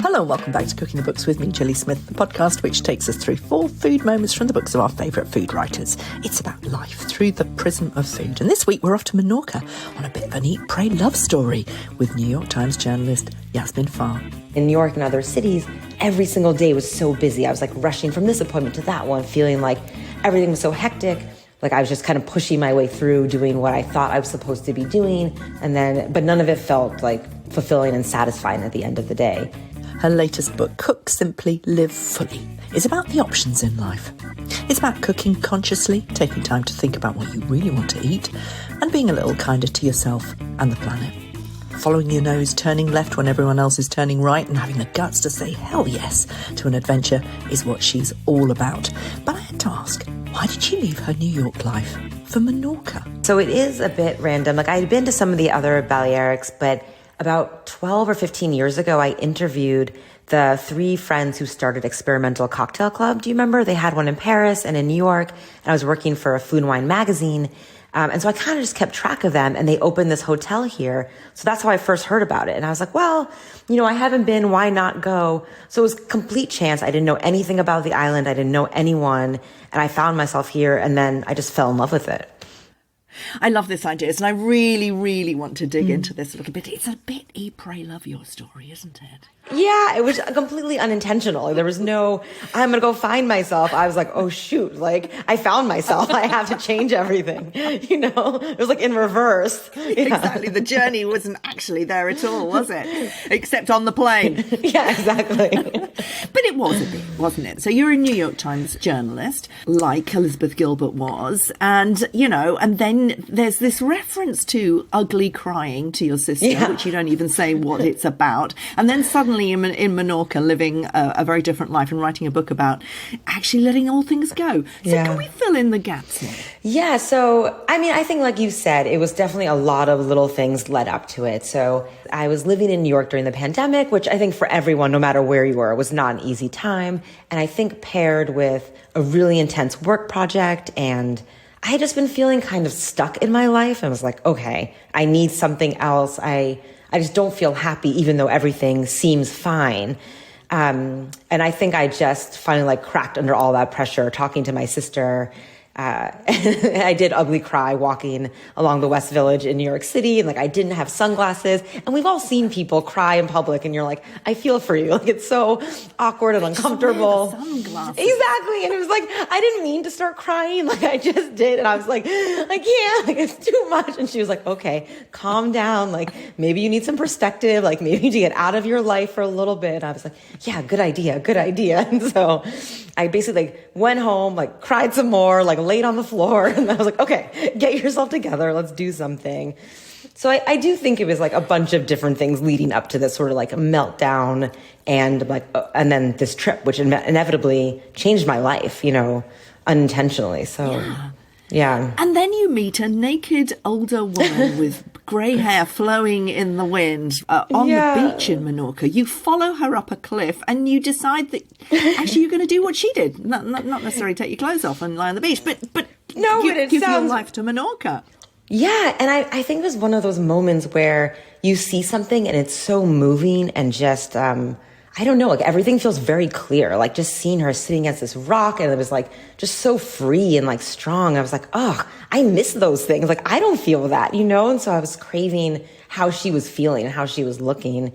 Hello and welcome back to Cooking the Books with me, Gilly Smith, the podcast which takes us through 4 food moments from the books of our favourite food writers. It's about life through the prism of food. And this week we're off to Menorca on a bit of an eat, pray, love story with New York Times journalist Yasmin Fahr. In New York and other cities, every single day was so busy. I was like rushing from this appointment to that one, feeling like everything was so hectic. Like I was just kind of pushing my way through doing what I thought I was supposed to be doing. But none of it felt like fulfilling and satisfying at the end of the day. Her latest book, Cook Simply, Live Fully, is about the options in life. It's about cooking consciously, taking time to think about what you really want to eat, and being a little kinder to yourself and the planet. Following your nose, turning left when everyone else is turning right, and having the guts to say hell yes to an adventure is what she's all about. But I had to ask, why did she leave her New York life for Menorca? So it is a bit random. Like I had been to some of the other Balearics, but about 12 or 15 years ago, I interviewed the 3 friends who started Experimental Cocktail Club. Do you remember? They had one in Paris and in New York, and I was working for a food and wine magazine. And so I kind of just kept track of them, and they opened this hotel here. So that's how I first heard about it. And I was like, well, I haven't been, why not go? So it was complete chance. I didn't know anything about the island. I didn't know anyone. And I found myself here, and then I just fell in love with it. I love this idea, and I really, really want to dig into this a little bit. It's a bit eat, pray, love your story, isn't it? Yeah, it was completely unintentional. There was no, I'm going to go find myself. I was like, oh, shoot, like I found myself. I have to change everything. It was like in reverse. Yeah. Exactly. The journey wasn't actually there at all, was it? Except on the plane. Yeah, exactly. But it was a bit, wasn't it? So you're a New York Times journalist, like Elizabeth Gilbert was. And, and then there's this reference to ugly crying to your sister, which you don't even say what it's about. And then suddenly in Menorca, living a very different life and writing a book about actually letting all things go. So can we fill in the gaps now? Yeah, so, I think like you said, it was definitely a lot of little things led up to it. So I was living in New York during the pandemic, which I think for everyone, no matter where you were, was not an easy time. And I think paired with a really intense work project, and I had just been feeling kind of stuck in my life. I was like, okay, I need something else. I just don't feel happy, even though everything seems fine. And I think I just finally cracked under all that pressure, talking to my sister. I did ugly cry walking along the West Village in New York City. And I didn't have sunglasses. And we've all seen people cry in public, and you're like, I feel for you. It's so awkward and uncomfortable. Sunglasses. Exactly. And it was I didn't mean to start crying. I just did. And I was like, I can't, it's too much. And she was like, okay, calm down. Maybe you need some perspective. Maybe you need to get out of your life for a little bit. And I was like, yeah, good idea. And so I basically went home, cried some more, laid on the floor. And I was like, okay, get yourself together. Let's do something. So I do think it was a bunch of different things leading up to this sort of meltdown and then this trip, which inevitably changed my life, unintentionally. So yeah. And then you meet a naked older woman with grey hair flowing in the wind on the beach in Menorca. You follow her up a cliff and you decide that actually you're going to do what she did. Not necessarily take your clothes off and lie on the beach, but give your life to Menorca. Yeah, and I think it was one of those moments where you see something and it's so moving and just, I don't know, everything feels very clear. Just seeing her sitting against this rock, and it was just so free and strong. I was like, oh, I miss those things. I don't feel that, And so I was craving how she was feeling and how she was looking.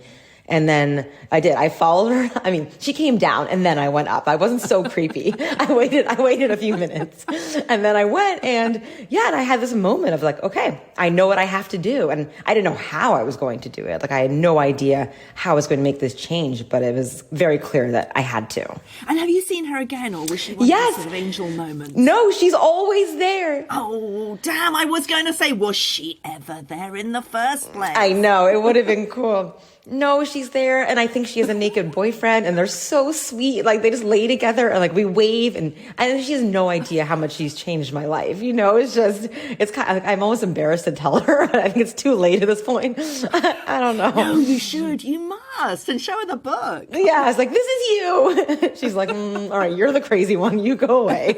And then I did. I followed her. I mean, she came down and then I went up. I wasn't so creepy. I waited a few minutes and then I went and I had this moment of okay, I know what I have to do. And I didn't know how I was going to do it. I had no idea how I was going to make this change, but it was very clear that I had to. And have you seen her again, or was she one of those sort of angel moments? No, she's always there. Oh, damn. I was going to say, was she ever there in the first place? I know. It would have been cool. No, she's there, and I think she has a naked boyfriend, and they're so sweet. They just lay together, and we wave, and she has no idea how much she's changed my life. It's kind of, I'm almost embarrassed to tell her. I think it's too late at this point. I don't know. No, you should. You must, and show her the book. Yeah, I was like, this is you. She's like, all right, you're the crazy one. You go away.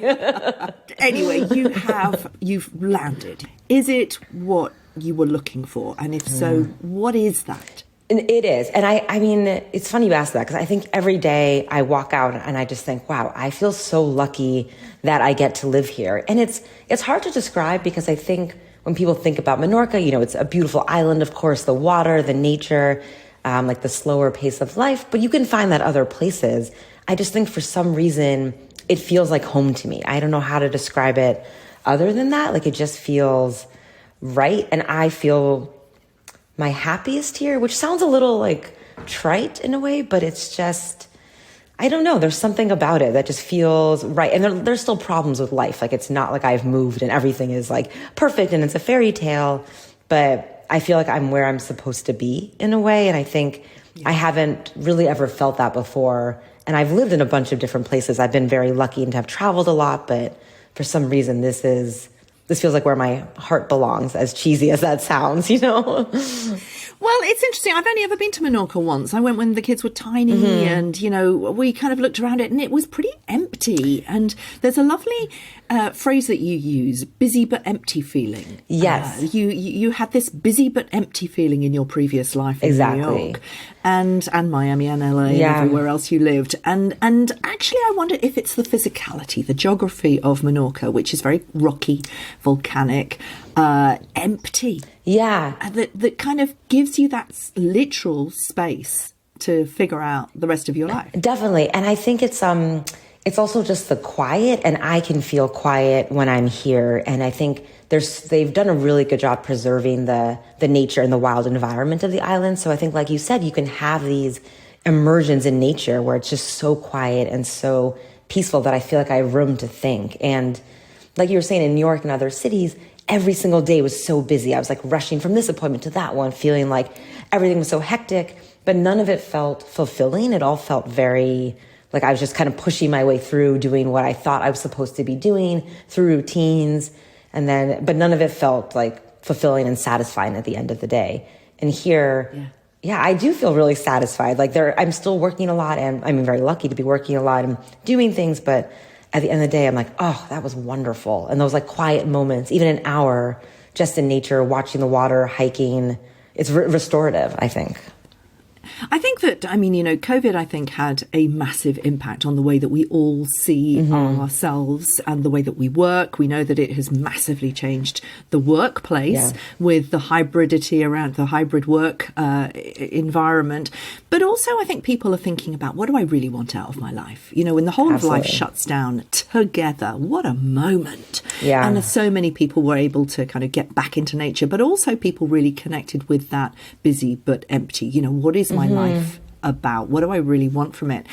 Anyway, you've landed. Is it what you were looking for? And if so, what is that? And it is. And I mean, it's funny you ask that, because I think every day I walk out and I just think, wow, I feel so lucky that I get to live here. And it's hard to describe, because I think when people think about Menorca, you know, it's a beautiful island, of course, the water, the nature, like the slower pace of life, but you can find that other places. I just think for some reason, it feels like home to me. I don't know how to describe it other than that. Like, it just feels right. And I feel my happiest here, which sounds a little like trite in a way, but it's just, I don't know. There's something about it that just feels right. And there's still problems with life. Like, it's not like I've moved and everything is like perfect and it's a fairy tale, but I feel like I'm where I'm supposed to be in a way. And I think I haven't really ever felt that before. And I've lived in a bunch of different places. I've been very lucky and to have traveled a lot, but for some reason, this feels like where my heart belongs, as cheesy as that sounds, you know? Well, it's interesting. I've only ever been to Menorca once. I went when the kids were tiny and, you know, we kind of looked around it and it was pretty empty. And there's a lovely phrase that you use, busy but empty feeling. Yes. You had this busy but empty feeling in your previous life in New York and Miami and LA and everywhere else you lived. And actually, I wonder if it's the physicality, the geography of Menorca, which is very rocky, volcanic, empty. Yeah. That kind of gives you that literal space to figure out the rest of your life. Definitely. And I think it's also just the quiet, and I can feel quiet when I'm here. And I think they've done a really good job preserving the nature and the wild environment of the island. So I think, like you said, you can have these immersions in nature where it's just so quiet and so peaceful that I feel like I have room to think. And like you were saying, in New York and other cities, every single day was so busy. I was like rushing from this appointment to that one, feeling like everything was so hectic, but none of it felt fulfilling. It all felt very like I was just kind of pushing my way through, doing what I thought I was supposed to be doing through routines. But none of it felt like fulfilling and satisfying at the end of the day. And here, I do feel really satisfied. Like I'm still working a lot, and I'm very lucky to be working a lot and doing things, but at the end of the day, I'm like, oh, that was wonderful. And those like quiet moments, even an hour just in nature, watching the water, hiking, it's restorative, I think. I think that, I mean, you know, COVID, I think, had a massive impact on the way that we all see ourselves and the way that we work. We know that it has massively changed the workplace with the hybridity around the hybrid work environment. But also, I think people are thinking about, what do I really want out of my life? You know, when the whole of life shuts down together, what a moment. Yeah. And so many people were able to kind of get back into nature, but also people really connected with that busy but empty. You know, what is my life about? What do I really want from it?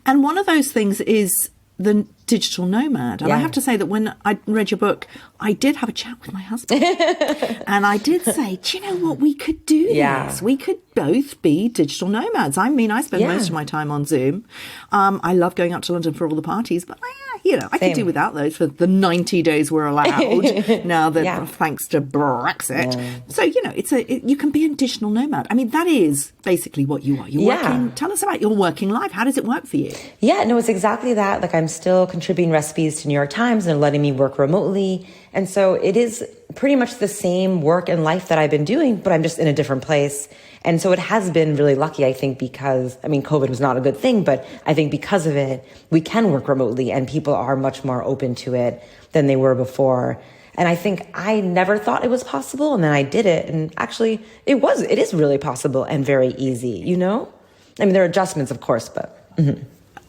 And one of those things is the digital nomad. And I have to say that when I read your book, I did have a chat with my husband. And I did say, do you know what? We could do this. We could both be digital nomads. I mean, I spend most of my time on Zoom. I love going up to London for all the parties, but you know, I could do without those for the 90 days we're allowed now that thanks to Brexit. So, you know, you can be a digital nomad. I mean, that is basically what you are. You're working. Tell us about your working life. How does it work for you? Yeah, no, it's exactly that. Like, I'm still contributing recipes to New York Times, and they're letting me work remotely. And so it is pretty much the same work and life that I've been doing, but I'm just in a different place. And so it has been really lucky, I think, because, I mean, COVID was not a good thing, but I think because of it, we can work remotely and people are much more open to it than they were before. And I think I never thought it was possible. And then I did it. And actually, it is really possible and very easy, you know? I mean, there are adjustments, of course, but...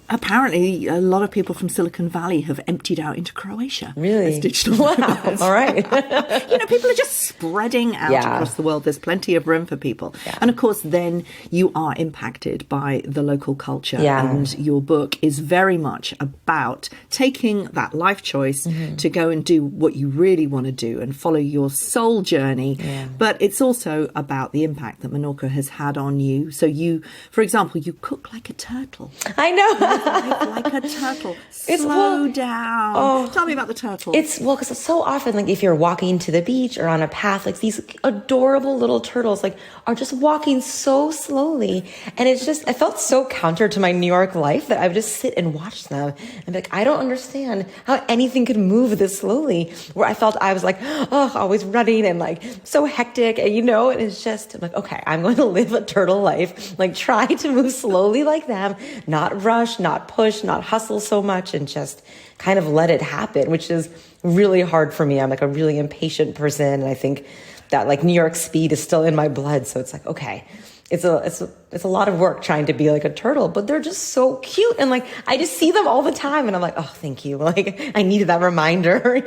Apparently, a lot of people from Silicon Valley have emptied out into Croatia. Really? As digital nomads. All right. You know, people are just spreading out across the world. There's plenty of room for people. Yeah. And of course, then you are impacted by the local culture. Yeah. And your book is very much about taking that life choice to go and do what you really want to do and follow your soul journey. Yeah. But it's also about the impact that Menorca has had on you. So you, for example, you cook like a turtle. I know. like a turtle. Slow down. Oh, tell me about the turtle. Because so often, like if you're walking to the beach or on a path, like these adorable little turtles, like are just walking so slowly. And it felt so counter to my New York life that I would just sit and watch them and be like, I don't understand how anything could move this slowly, where I felt I was like, always running and like so hectic. And, and it's just, I'm like, okay, I'm going to live a turtle life, like try to move slowly like them, not rush, not push, not hustle so much, and just kind of let it happen, which is really hard for me. I'm like a really impatient person. And I think that like New York speed is still in my blood. So it's like, okay, it's a lot of work trying to be like a turtle, but they're just so cute. And like, I just see them all the time and I'm like, oh, thank you. Like I needed that reminder,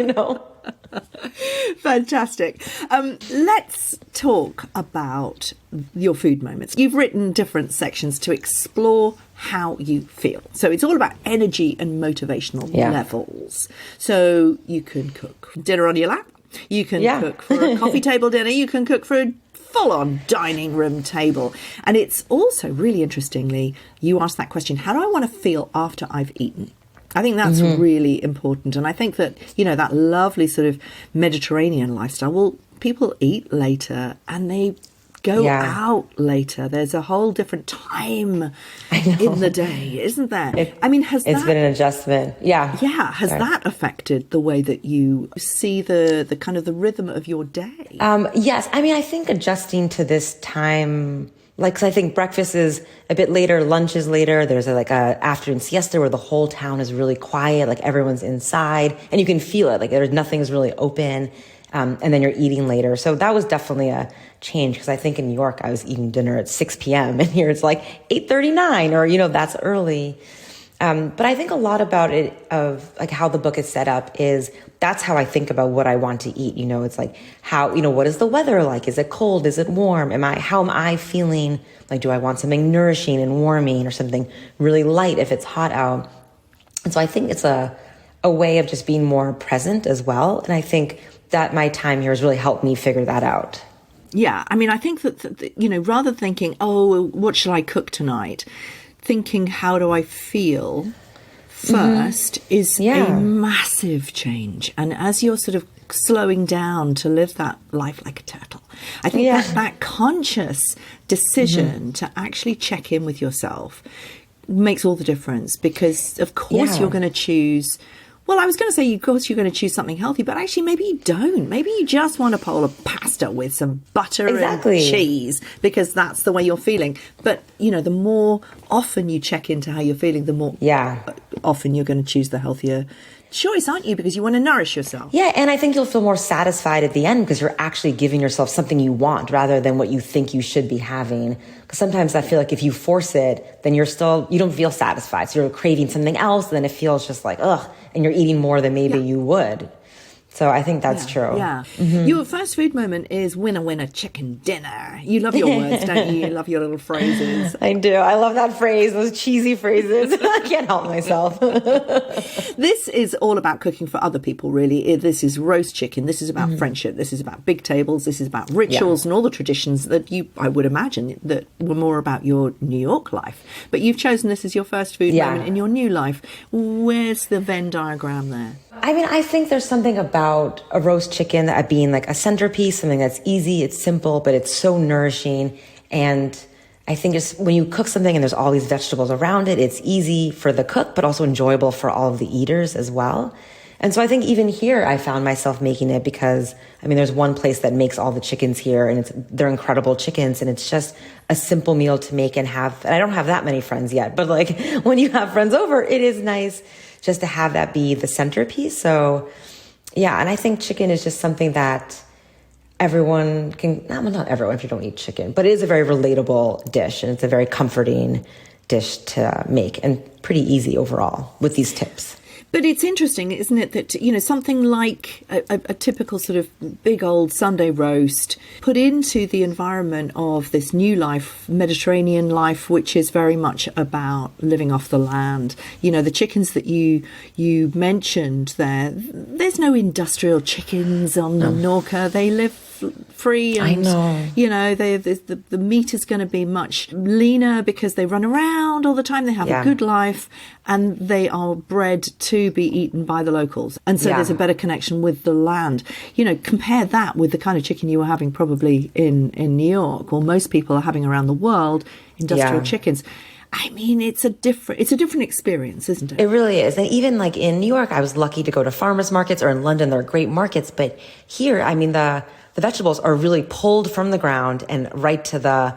Fantastic. Let's talk about your food moments. You've written different sections to explore how you feel. So it's all about energy and motivational levels. So you can cook dinner on your lap. You can cook for a coffee table dinner. You can cook for a full-on dining room table. And it's also really interestingly, you asked that question, how do I want to feel after I've eaten? I think that's really important. And I think that, that lovely sort of Mediterranean lifestyle, well, people eat later and they go out later. There's a whole different time in the day, isn't there? It's been an adjustment. Yeah. Yeah. Has that affected the way that you see the kind of the rhythm of your day? Yes. I think adjusting to this time, like, 'cause I think breakfast is a bit later, lunch is later. There's a afternoon siesta where the whole town is really quiet, like everyone's inside and you can feel it. Like nothing's really open. And then you're eating later. So that was definitely a change because I think in New York, I was eating dinner at 6 p.m. and here it's like 8:39 or, that's early. But I think a lot about it of like how the book is set up is that's how I think about what I want to eat. It's like how, what is the weather like? Is it cold? Is it warm? How am I feeling? Like, do I want something nourishing and warming or something really light if it's hot out? And so I think it's a way of just being more present as well. And I think that my time here has really helped me figure that out. Yeah. I think that, rather than thinking, what shall I cook tonight? Thinking, how do I feel first is a massive change. And as you're sort of slowing down to live that life like a turtle, I think that conscious decision to actually check in with yourself makes all the difference because, of course, you're going to choose. Well, I was going to say, of course, you're going to choose something healthy, but actually maybe you don't. Maybe you just want a bowl of pasta with some butter and cheese because that's the way you're feeling. But, the more often you check into how you're feeling, the more often you're going to choose the healthier choice, aren't you? Because you want to nourish yourself. Yeah, and I think you'll feel more satisfied at the end because you're actually giving yourself something you want rather than what you think you should be having. Because sometimes I feel like if you force it, then you don't feel satisfied. So you're craving something else, and then it feels just like, ugh, and you're eating more than maybe you would. So I think that's true. Yeah. Your first food moment is winner, winner, chicken dinner. You love your words, don't you? You love your little phrases. I do. I love that phrase, those cheesy phrases. I can't help myself. This is all about cooking for other people, really. This is roast chicken. This is about friendship. This is about big tables. This is about rituals and all the traditions that I would imagine, that were more about your New York life. But you've chosen this as your first food moment in your new life. Where's the Venn diagram there? I think there's something about a roast chicken that being like a centerpiece, something that's easy, it's simple, but it's so nourishing. And I think just when you cook something and there's all these vegetables around it, it's easy for the cook, but also enjoyable for all of the eaters as well. And so I think even here, I found myself making it because, there's one place that makes all the chickens here and they're incredible chickens. And it's just a simple meal to make and have. And I don't have that many friends yet, but like when you have friends over, it is nice just to have that be the centerpiece. So yeah, and I think chicken is just something that everyone can, not everyone if you don't eat chicken, but it is a very relatable dish and it's a very comforting dish to make and pretty easy overall with these tips. But it's interesting, isn't it, that, something like a typical sort of big old Sunday roast put into the environment of this new life, Mediterranean life, which is very much about living off the land. The chickens that you mentioned there's no industrial chickens on Menorca. They live free. And, I know. You know, the meat is going to be much leaner because they run around all the time. They have a good life, and they are bred to be eaten by the locals. And so there's a better connection with the land. You know, compare that with the kind of chicken you were having probably in New York, or most people are having around the world, industrial chickens. I mean, it's a different experience, isn't it? It really is. And even like in New York, I was lucky to go to farmers markets, or in London, there are great markets. But here, I mean, the vegetables are really pulled from the ground and right to the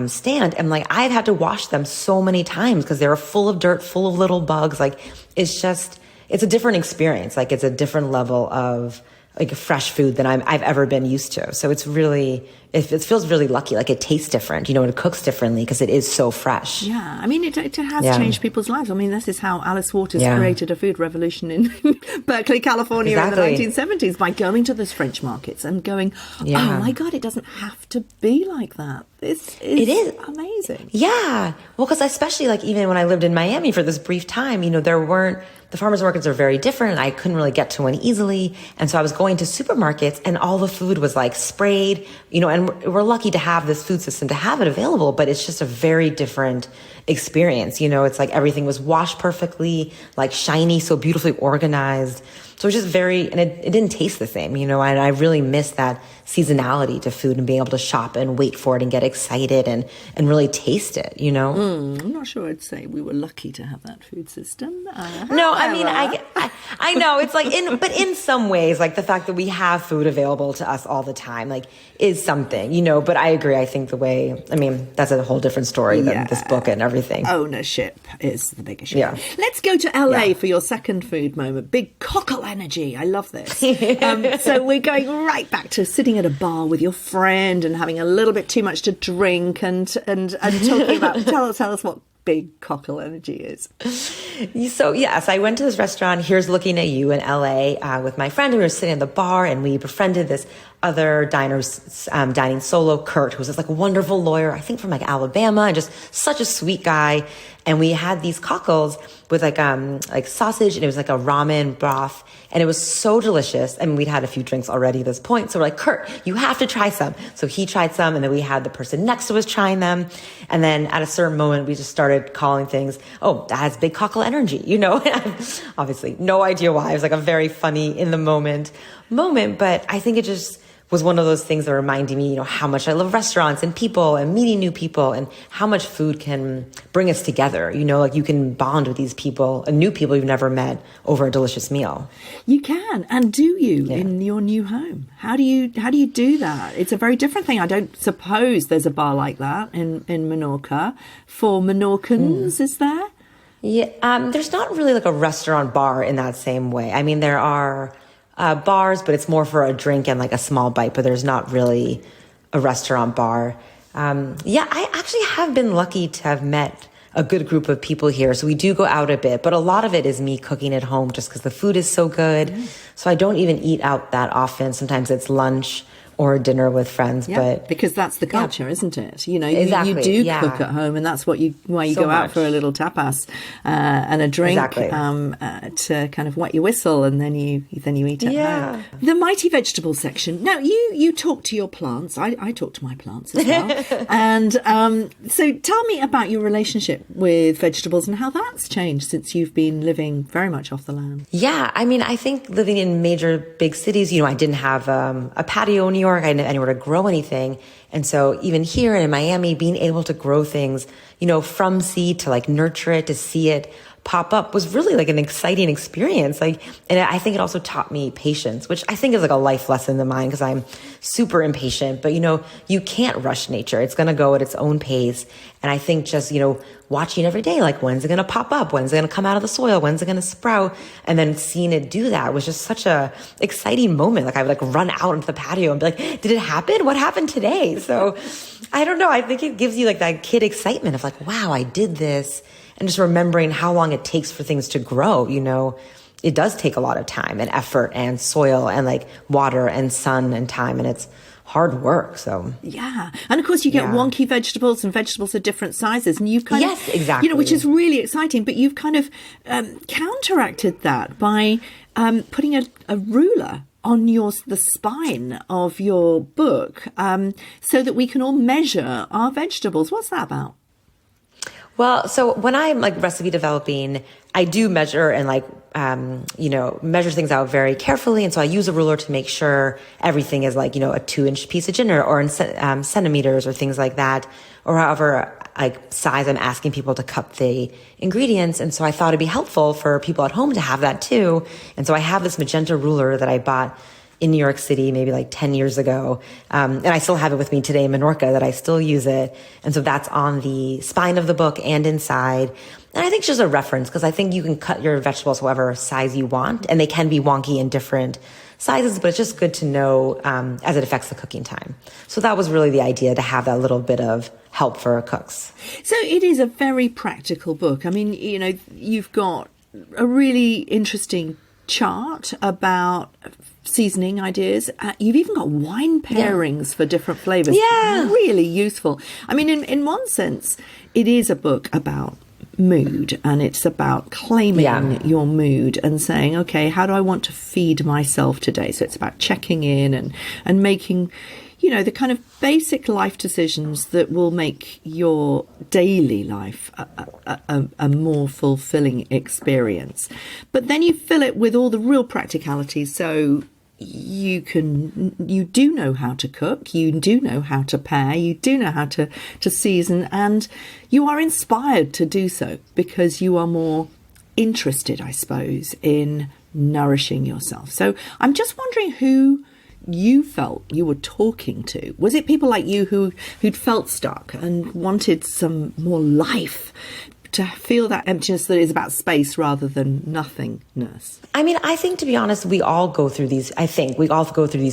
stand. And like, I've had to wash them so many times because they're full of dirt, full of little bugs. Like, it's a different experience. Like, it's a different level of like fresh food than I've ever been used to. So it's really, it feels really lucky. Like, it tastes different, you know, and it cooks differently because it is so fresh. Yeah. I mean, it has changed people's lives. I mean, this is how Alice Waters created a food revolution in Berkeley, California in the 1970s, by going to those French markets and going, oh my God, it doesn't have to be like that. It is amazing. Yeah. Well, because especially like even when I lived in Miami for this brief time, you know, the farmers markets are very different, and I couldn't really get to one easily. And so I was going to supermarkets, and all the food was like sprayed, you know, and we're lucky to have this food system to have it available, but it's just a very different experience. You know, it's like everything was washed perfectly, like shiny, so beautifully organized. So it was just and it didn't taste the same, you know, and I really miss that seasonality to food and being able to shop and wait for it and get excited and really taste it, you know? I'm not sure I'd say we were lucky to have that food system. No, I mean, I know it's like but in some ways, like the fact that we have food available to us all the time, like is something, you know, but I agree. I think that's a whole different story than this book and everything. Ownership is the big issue. Yeah. Let's go to LA for your second food moment. Big cockle energy. I love this. So we're going right back to sitting at a bar with your friend and having a little bit too much to drink and talking about, tell us what big cockle energy is. So yes, I went to this restaurant, Here's Looking at You, in LA with my friend. We were sitting at the bar and we befriended this other diner's dining solo, Kurt, who's this like wonderful lawyer, I think from like Alabama, and just such a sweet guy. And we had these cockles with like sausage, and it was like a ramen broth, and it was so delicious. I mean, we'd had a few drinks already at this point, so we're like, Kurt, you have to try some. So he tried some, and then we had the person next to us trying them. And then at a certain moment, we just started calling things, oh, that has big cockle energy, you know? Obviously, no idea why. It was like a very funny in the moment, but I think it just was one of those things that reminded me, you know, how much I love restaurants and people and meeting new people, and how much food can bring us together. You know, like you can bond with these people and new people you've never met over a delicious meal. You can, and do you in your new home? How do you do that? It's a very different thing. I don't suppose there's a bar like that in Menorca for Menorcans, is there? Yeah, there's not really like a restaurant bar in that same way. I mean, there are bars, but it's more for a drink and like a small bite, but there's not really a restaurant bar. I actually have been lucky to have met a good group of people here. So we do go out a bit, but a lot of it is me cooking at home just because the food is so good. So I don't even eat out that often. Sometimes it's lunch or dinner with friends, but because that's the culture, isn't it? You know, exactly. you do cook at home, and that's why you go out for a little tapas and a drink to kind of wet your whistle, and then you eat at home. The Mighty Vegetable section. Now you talk to your plants. I talk to my plants as well, and so tell me about your relationship with vegetables and how that's changed since you've been living very much off the land. Yeah, I mean, I think living in major big cities, you know, I didn't have a patio in New York. I didn't have anywhere to grow anything. And so even here and in Miami, being able to grow things, you know, from seed to like nurture it, to see it pop up was really like an exciting experience. Like, and I think it also taught me patience, which I think is like a life lesson of mine because I'm super impatient, but you know, you can't rush nature. It's going to go at its own pace. And I think just, you know, watching every day, like when's it going to pop up? When's it going to come out of the soil? When's it going to sprout? And then seeing it do that was just such a exciting moment. Like I would like run out into the patio and be like, did it happen? What happened today? So I don't know. I think it gives you like that kid excitement of like, wow, I did this. And just remembering how long it takes for things to grow, you know, it does take a lot of time and effort and soil and like water and sun and time, and it's hard work. So yeah, and of course you get wonky vegetables and vegetables of different sizes, and you've kind of exactly, you know, which is really exciting. But you've kind of counteracted that by putting a ruler on the spine of your book so that we can all measure our vegetables. What's that about? Well, so when I'm like recipe developing, I do measure and measure things out very carefully. And so I use a ruler to make sure everything is like, a 2-inch piece of ginger or in centimeters or things like that, or however like size I'm asking people to cup the ingredients. And so I thought it'd be helpful for people at home to have that too. And so I have this magenta ruler that I bought in New York City, maybe like 10 years ago. And I still have it with me today in Menorca, that I still use it. And so that's on the spine of the book and inside. And I think it's just a reference, because I think you can cut your vegetables however size you want, and they can be wonky in different sizes, but it's just good to know as it affects the cooking time. So that was really the idea, to have that little bit of help for cooks. So it is a very practical book. I mean, you've got a really interesting chart about seasoning ideas. You've even got wine pairings for different flavors. Yeah. Really useful. I mean, in one sense, it is a book about mood, and it's about claiming your mood and saying, okay, how do I want to feed myself today? So it's about checking in and making, the kind of basic life decisions that will make your daily life a more fulfilling experience. But then you fill it with all the real practicalities. So you do know how to cook, you do know how to pair, you do know how to season, and you are inspired to do so because you are more interested, I suppose, in nourishing yourself. So I'm just wondering who you felt you were talking to. Was it people like you who'd felt stuck and wanted some more life, to feel that emptiness that is about space rather than nothingness? I mean, I think, to be honest, we all go through these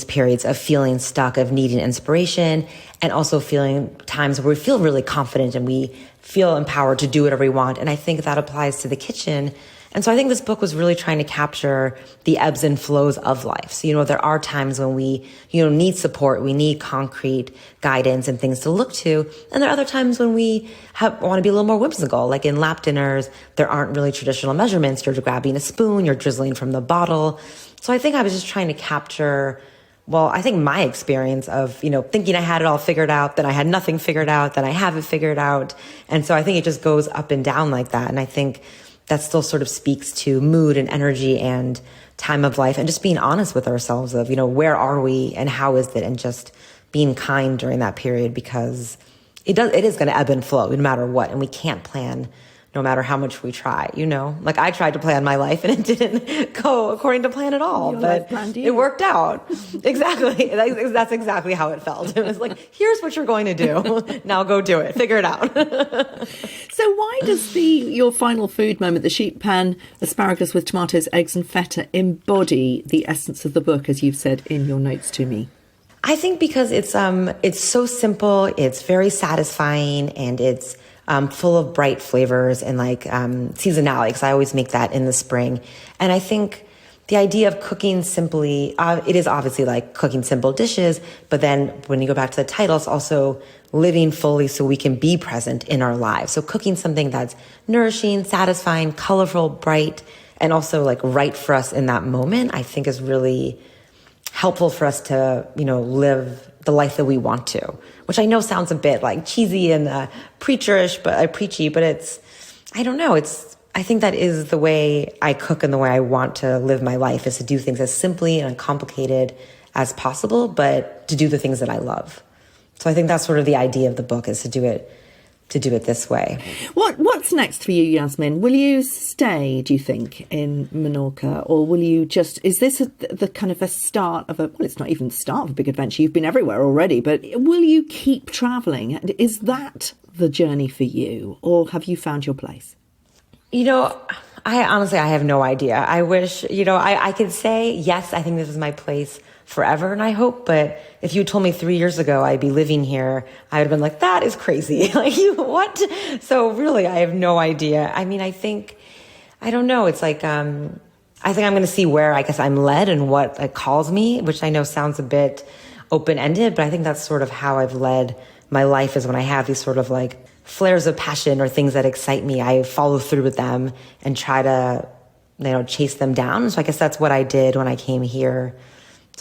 periods of feeling stuck, of needing inspiration, and also feeling times where we feel really confident and we feel empowered to do whatever we want. And I think that applies to the kitchen. And so I think this book was really trying to capture the ebbs and flows of life. So, there are times when we, need support, we need concrete guidance and things to look to. And there are other times when we want to be a little more whimsical. Like in lap dinners, there aren't really traditional measurements. You're grabbing a spoon, you're drizzling from the bottle. So I think I was just trying to capture, I think my experience of, thinking I had it all figured out, then I had nothing figured out, then I have it figured out. And so I think it just goes up and down like that. And I think that still sort of speaks to mood and energy and time of life, and just being honest with ourselves of, where are we and how is it, and just being kind during that period, because it is going to ebb and flow no matter what. And we can't plan no matter how much we try, like I tried to plan my life and it didn't go according to plan at all, but it worked out. Exactly. That's exactly how it felt. It was like, here's what you're going to do. Now go do it. Figure it out. So why does your final food moment, the sheet pan asparagus with tomatoes, eggs and feta, embody the essence of the book, as you've said in your notes to me? I think because it's so simple, it's very satisfying, and it's full of bright flavors and seasonality, because I always make that in the spring. And I think the idea of cooking simply, it is obviously like cooking simple dishes, but then when you go back to the title, it's also living fully so we can be present in our lives. So cooking something that's nourishing, satisfying, colorful, bright, and also right for us in that moment, I think is really helpful for us to, live the life that we want to, which I know sounds a bit cheesy and preachy, but I don't know. I think that is the way I cook and the way I want to live my life, is to do things as simply and uncomplicated as possible, but to do the things that I love. So I think that's sort of the idea of the book, is to do it this way. What's next for you, Yasmin? Will you stay, do you think, in Menorca, or will you is this the kind of a start of it's not even the start of a big adventure, you've been everywhere already, but will you keep travelling? Is that the journey for you, or have you found your place? I honestly have no idea. I wish, I could say, yes, I think this is my place forever, and I hope, but if you told me 3 years ago I'd be living here, I would have been like, that is crazy. What? So really, I have no idea. I mean, I don't know. It's I think I'm going to see where I guess I'm led and what calls me, which I know sounds a bit open-ended, but I think that's sort of how I've led my life, is when I have these sort of flares of passion or things that excite me, I follow through with them and try to, chase them down. So I guess that's what I did when I came here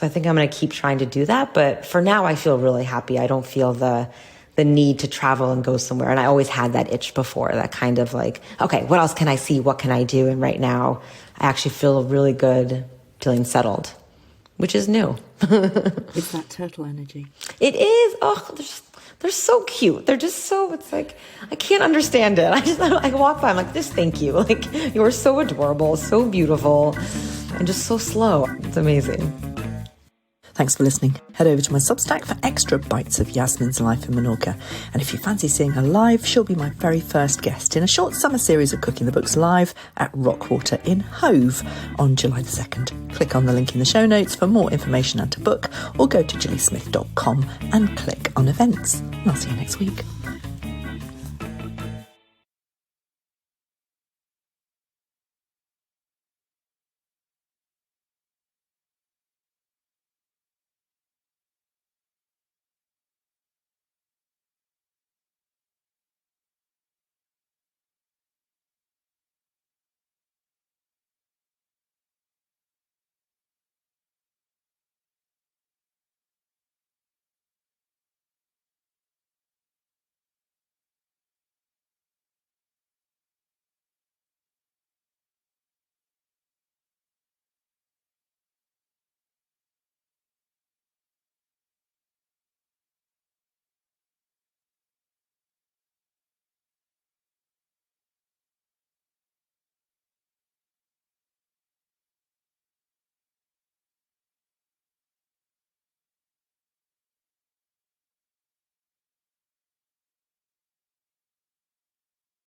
So I think I'm going to keep trying to do that. But for now, I feel really happy. I don't feel the need to travel and go somewhere. And I always had that itch before, that kind of like, okay, what else can I see? What can I do? And right now, I actually feel really good feeling settled, which is new. It's that turtle energy. It is. Oh, they're so cute. They're just so, it's like, I can't understand it. I walk by, I'm like, just thank you. Like, you are so adorable, so beautiful, and just so slow. It's amazing. Thanks for listening. Head over to my Substack for extra bites of Yasmin's life in Menorca. And if you fancy seeing her live, she'll be my very first guest in a short summer series of Cooking the Books live at Rockwater in Hove on July the 2nd. Click on the link in the show notes for more information and to book, or go to gilliesmith.com and click on events. And I'll see you next week.